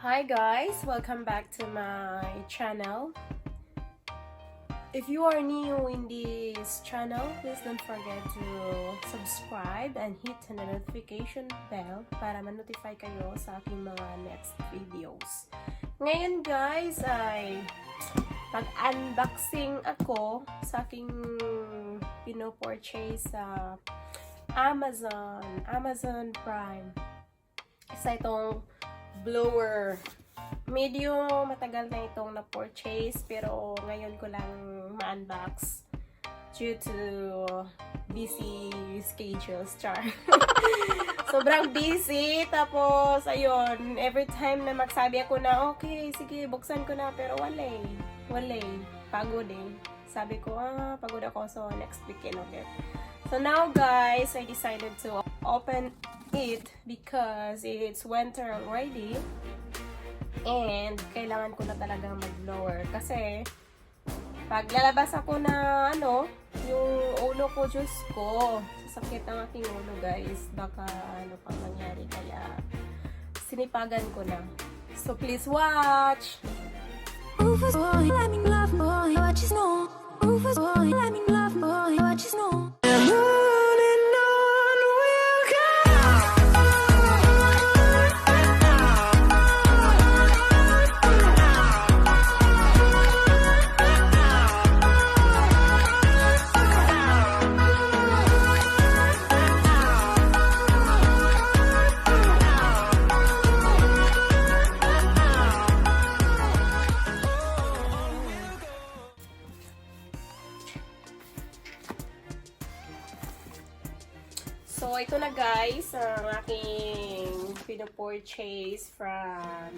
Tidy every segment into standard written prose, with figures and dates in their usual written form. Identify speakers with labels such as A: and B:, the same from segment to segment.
A: Hi guys! Welcome back to my channel. If you are new in this channel, please don't forget to subscribe and hit the notification bell para ma-notify kayo sa aking mga next videos. Ngayon guys ay mag-unboxing ako sa aking pino-purchase sa Amazon Prime. Isa itong blower. Medyo matagal na itong na-purchase pero ngayon ko lang ma-unbox due to busy schedules, char. Sobrang busy, tapos ayun, every time na magsabi ako na okay, sige, buksan ko na, pero wala, pagod eh. Sabi ko, pagod ako, so next weekend ulit. So now guys, I decided to open it because it's winter already and kailangan ko na talagang mag-blower kasi pag lalabas ako na yung ulo ko, Diyos ko, sasakit ang aking ulo guys, baka pang mangyari, kaya sinipagan ko na. So please watch! Rufus boy, let me love boy, what you know? Rufus boy, let me love boy, what you know? So, ito na guys, ang aking pino-purchase from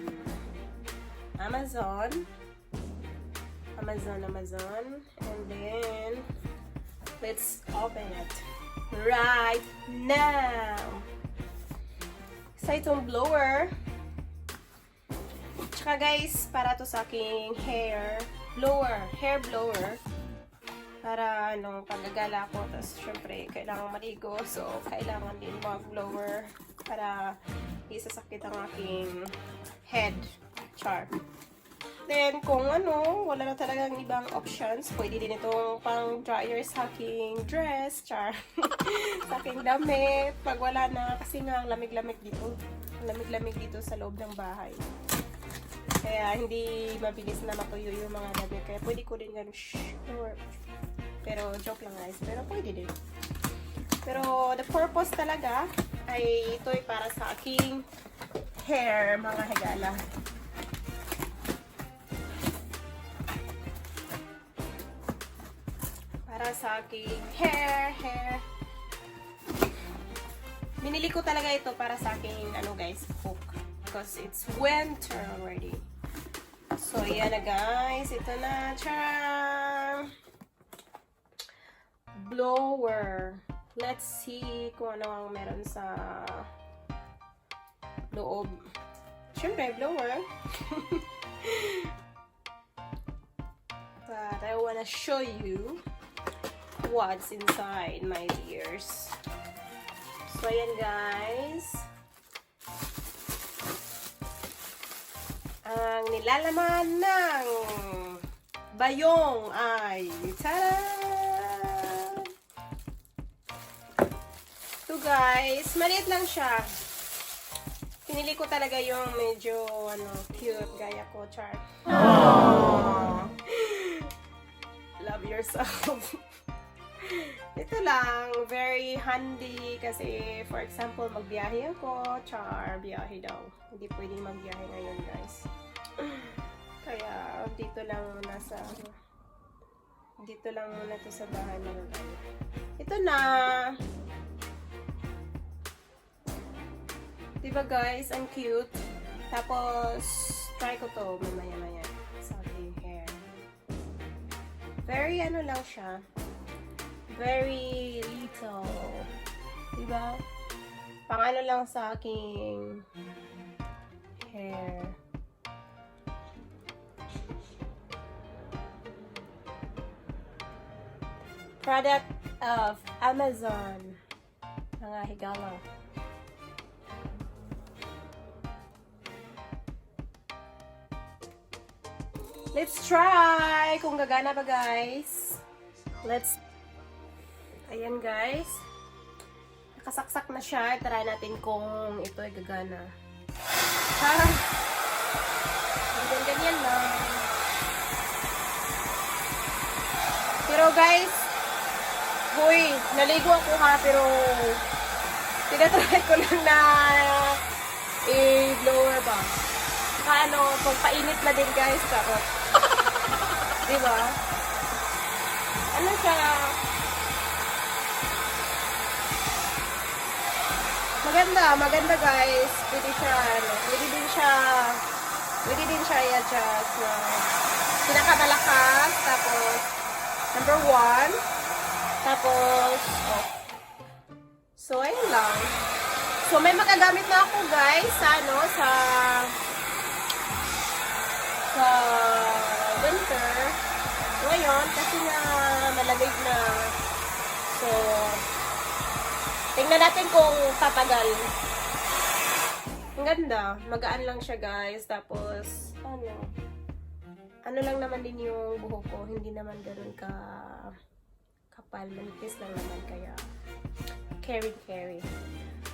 A: Amazon. And then, let's open it right now. So, itong blower. Tsaka guys, para to sa aking hair blower. Para paggagala ko, tapos syempre kailangan maligo, so kailangan din mag-blower para isasakit ang aking head, char. Then kung wala na talagang ibang options, pwede din itong pang dryer sa aking dress, char. Sa aking damit, pag wala na, kasi nga lamig-lamig dito sa loob ng bahay. Kaya hindi mabilis na matuyo yung mga damit, kaya pwede ko din ganun, pero joke lang guys, pero pwede din. Pero the purpose talaga ay ito'y para sa aking hair, mga higala. Para sa aking hair. Binili ko talaga ito para sa aking guys, hook, because it's winter already. So yan na guys, ito na, charm blower. Let's see kung ano ang meron sa loob. Siyempre, blower. But I wanna show you what's inside, my dears. So, ayan guys. Ang nilalaman ng bayong ay tada! Guys, maliit lang siya. Pinili ko talaga yung medyo cute, gaya ko, char. Love yourself. Ito lang, very handy kasi for example, magbiyahe ako, char, biyahe daw. Hindi pwedeng magbiyahe ngayon, guys. Kaya dito lang muna to sa bahay magagamit. Ito na. Diba guys, ang cute. Tapos, try ko to mamaya sa aking hair. Very lang siya. Very little. Diba? Pang lang sa aking hair. Product of Amazon. Mga higala. Let's try kung gagana ba, guys. Ayan, guys. Nakasaksak na siya. Try natin kung ito ay gagana. Ha? Ganyan lang. Pero, guys, hoy, naligo ako ha, pero tinatry ko lang na i-blower ba. Saka pagpainit na din, guys, charot. Diba? Ano siya? Maganda guys. Pwede din siya i-adjust na pinakamalakas, tapos number 1, tapos off. So, ayun lang. So, may magagamit na ako guys sa winter. Ngayon, kasi nga malamig na. So, tingnan natin kung tatagal. Ang ganda. Magaan lang siya, guys. Tapos, ano lang naman din yung buhok ko. Hindi naman ganun kapal. Manipis lang naman. Kaya, carry.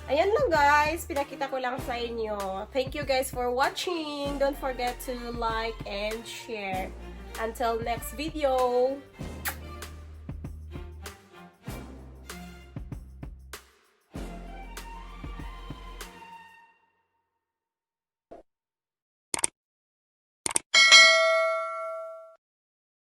A: Ayan lang, guys. Pinakita ko lang sa inyo. Thank you, guys, for watching. Don't forget to like and share. Until next video.